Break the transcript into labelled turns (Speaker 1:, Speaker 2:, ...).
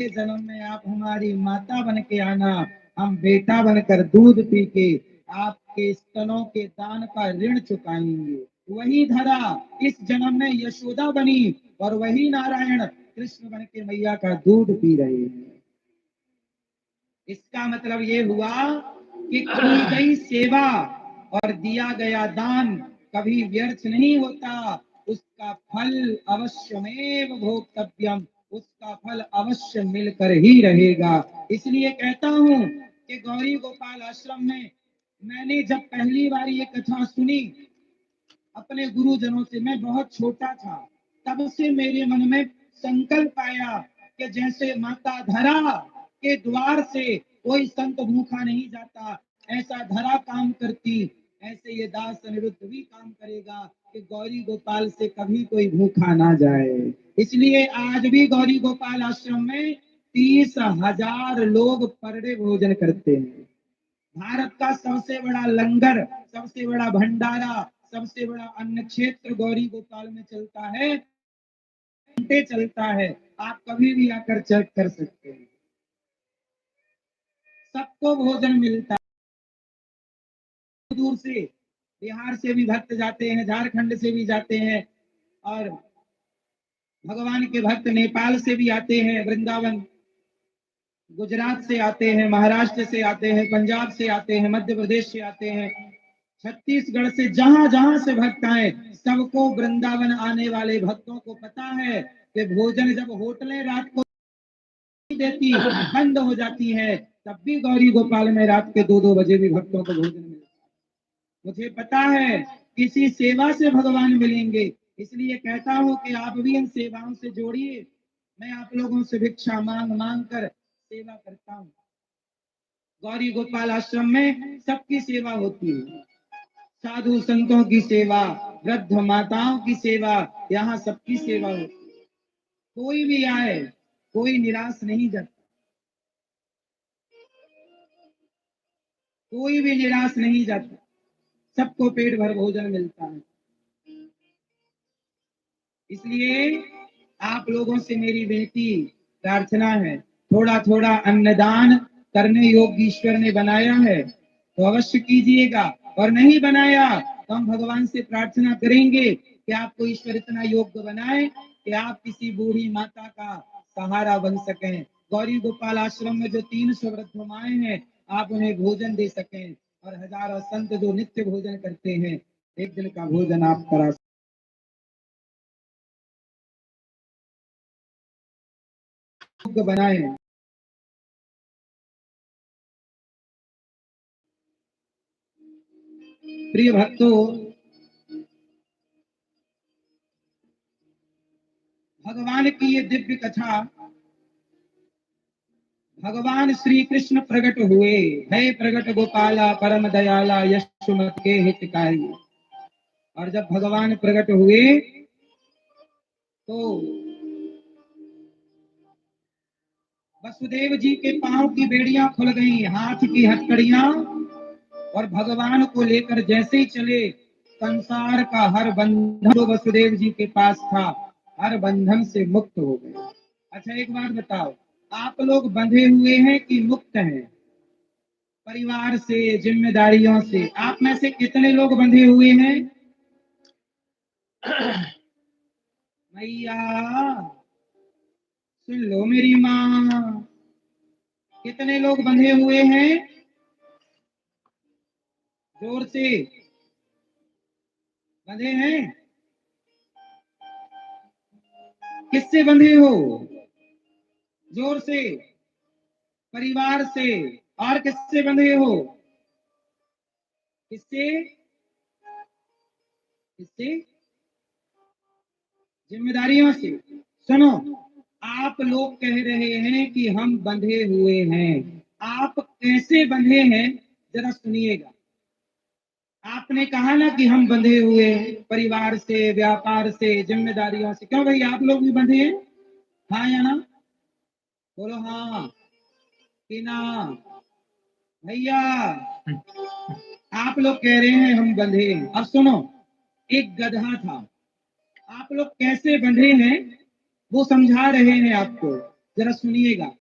Speaker 1: जन्म में आप हमारी माता बन के आना, हम बेटा बनकर दूध पी के आपके स्तनों के दान का ऋण चुकाएंगे। वही धरा इस जन्म में यशोदा बनी और वही नारायण कृष्ण बन के मैया का दूध पी रहे हैं। इसका मतलब ये हुआ कि की गई सेवा और दिया गया दान कभी व्यर्थ नहीं होता, उसका फल अवश्यमेव भोक्तव्यम, उसका फल अवश्य मिलकर ही रहेगा। इसलिए कहता हूं कि गौरी गोपाल आश्रम में मैंने जब पहली बार ये कथा सुनी अपने गुरुजनों से, मैं बहुत छोटा था, तब से मेरे मन में संकल्प आया कि जैसे माता धरा के द्वार से कोई संत भूखा नहीं जाता, ऐसा धरा काम करती, ऐसे ये दास अनिरुद्ध भी काम करेगा कि गौरी गोपाल से कभी कोई भूखा ना जाए। इसलिए आज भी गौरी गोपाल आश्रम में 30,000 लोग पर डे भोजन करते हैं। भारत का सबसे बड़ा लंगर, सबसे बड़ा भंडारा, सबसे बड़ा अन्न क्षेत्र गौरी गोपाल में चलता है, घंटे चलता है। आप कभी भी आकर चेक कर सकते हैं, सबको भोजन मिलता है। दूर से बिहार से भी भक्त जाते हैं, झारखंड से भी जाते हैं, और भगवान के भक्त नेपाल से भी आते हैं, वृंदावन गुजरात से आते हैं, महाराष्ट्र से आते हैं, पंजाब से आते हैं, मध्य प्रदेश से आते हैं, छत्तीसगढ़ से, जहां जहां से भक्त आए, सबको वृंदावन आने वाले भक्तों को पता है कि भोजन जब होटलें रात को देती बंद हो जाती है, तब भी गौरी गोपाल में रात के 2-2 बजे भी भक्तों को भोजन मिलता है। मुझे पता है किसी सेवा से भगवान मिलेंगे, इसलिए कहता हूं कि आप भी इन सेवाओं से जोड़िए। मैं आप लोगों से भिक्षा मांग मांग कर सेवा करता हूँ। गौरी गोपाल आश्रम में सबकी सेवा होती है, साधु संतों की सेवा, वृद्ध माताओं की सेवा, यहाँ सबकी सेवा होती है। कोई भी आए, कोई निराश नहीं जाता, कोई भी निराश नहीं जाता, सबको पेट भर भोजन मिलता है। इसलिए आप लोगों से मेरी विनती प्रार्थना है, थोड़ा थोड़ा अन्नदान करने योग्य ईश्वर ने बनाया है तो अवश्य कीजिएगा, और नहीं बनाया तो हम भगवान से प्रार्थना करेंगे कि आपको ईश्वर इतना योग्य बनाए कि आप किसी बूढ़ी माता का सहारा बन सकें। गौरी गोपाल आश्रम में जो 300 वृद्ध माएं हैं, आप उन्हें भोजन दे सकें, और हजारों संत जो नित्य भोजन करते हैं, एक दिन का भोजन आप करा बनाए। प्रिय भक्तों, भगवान की ये दिव्य कथा, भगवान श्री कृष्ण प्रकट हुए, है प्रकट गोपाला परम दयाला यशुमत के हितकारी। और जब भगवान प्रकट हुए तो वसुदेव जी के पांव की बेड़ियां खुल गई, हाथ की हथकड़ियां, और भगवान को लेकर जैसे ही चले, संसार का हर बंधन जो वसुदेव जी के पास था, हर बंधन से मुक्त हो गए। अच्छा एक बात बताओ, आप लोग बंधे हुए हैं कि मुक्त हैं? परिवार से, जिम्मेदारियों से आप में से कितने लोग बंधे हुए हैं? मैया सुन लो मेरी माँ, कितने लोग बंधे हुए हैं? जोर से बंधे हैं? किससे बंधे हो? जोर से। परिवार से। और किससे बंधे हो? किससे? किससे? जिम्मेदारियों से। सुनो, आप लोग कह रहे हैं कि हम बंधे हुए हैं, आप कैसे बंधे हैं जरा सुनिएगा। आपने कहा ना कि हम बंधे हुए हैं परिवार से, व्यापार से, जिम्मेदारियों से। क्यों भाई, आप लोग भी बंधे हैं? हाँ या ना? बोलो हाँ कि ना। भैया आप लोग कह रहे हैं हम बंधे हैं। अब सुनो, एक गधा था, आप लोग कैसे बंधे हैं वो समझा रहे हैं आपको। जरा सुनिएगा।